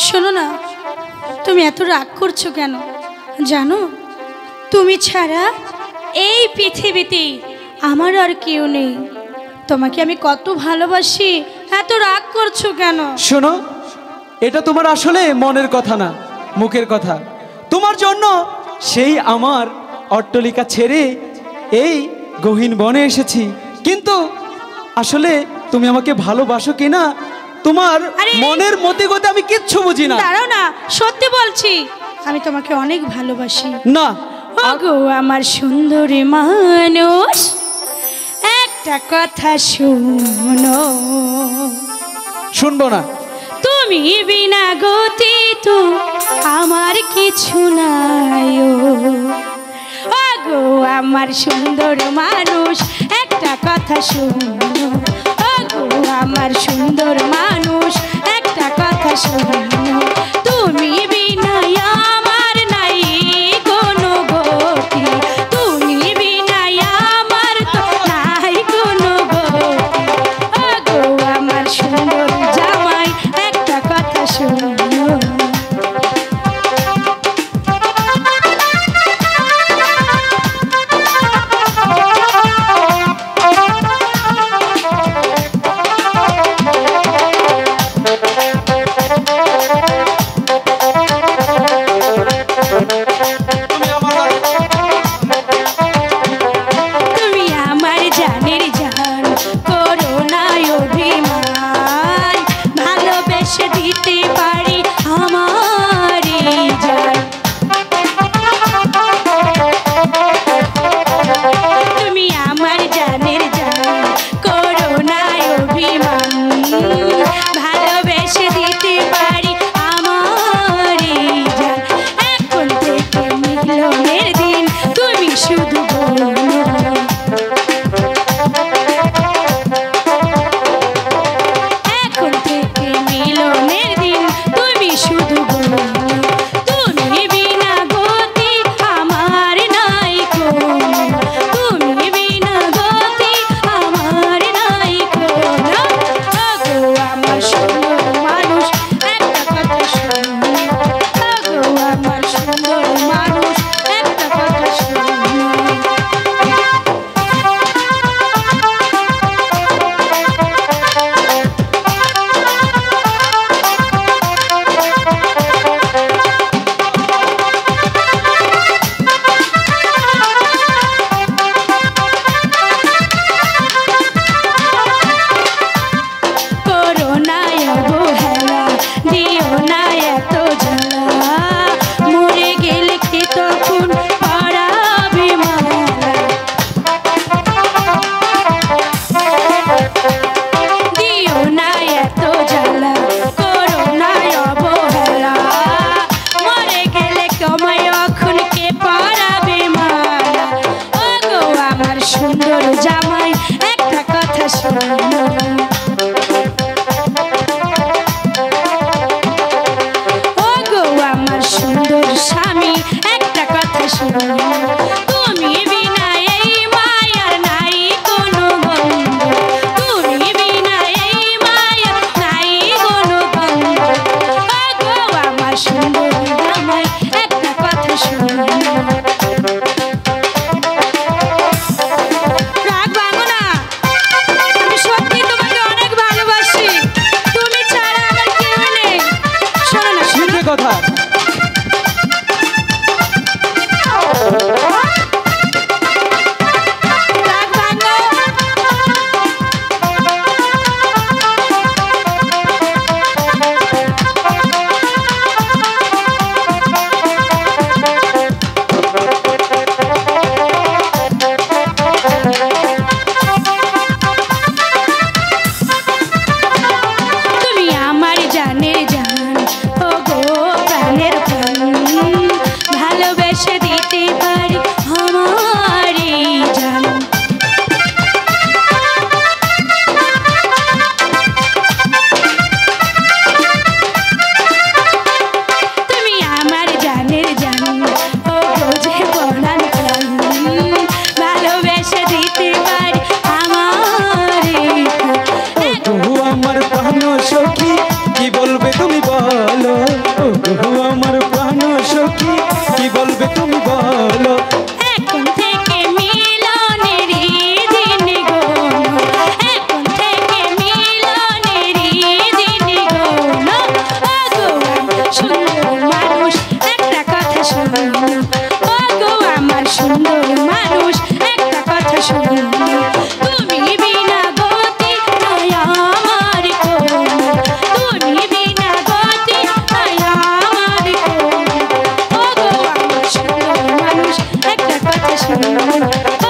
শোনো না, তুমি এত রাগ করছো কেন জানো? তুমি ছাড়া এই পৃথিবীতে আমার আর কেউ নেই। তোমাকে আমি কত ভালোবাসি, এত রাগ করছো কেন? শোনো, এটা তোমার আসলে মনের কথা না, মুখের কথা। তোমার জন্য সেই আমার অট্টালিকা ছেড়ে এই গহীন বনে এসেছি, কিন্তু আসলে তুমি আমাকে ভালোবাসো কিনা তোমার মনের মতে গতে আমি কিচ্ছু বুঝি না। দাঁড়াও না, সত্যি বলছি, আমি তোমাকে অনেক ভালোবাসি। না ওগো আমার সুন্দরী মানুষ, একটা কথা শোনো। শুনবো না। তুমি বিনা গতি তো আমার কিছু নাই। ওগো আমার সুন্দর মানুষ, একটা কথা শোনো। ওগো আমার সুন্দর মানুষ, একটা কথা শোনো। তুমি বিনা আমার নাই কোনো গতি, তুমি বিনা আমার তো নাই কোনো গতি। ওগো আমার সুন্দর জামাই, একটা কথা শোনো। ভালোবেসে দিতে পারি ওগো আমার প্রাণ সখী কি বলবে তুমি বলো এখন থেকে মিলনেরই দিন গো এখন থেকে মিলনেরই দিন গো ওগো আমার সুন্দর মানুষ একটা কথা শোনো ওগো আমার সুন্দর মানুষ একটা কথা শোনো তুমি বিনা গতি নয় আমার কোন তুমি বিনা গতি নয় আমার কোন ওগো আমার সুন্দর মানুষ একটা কথা শোনো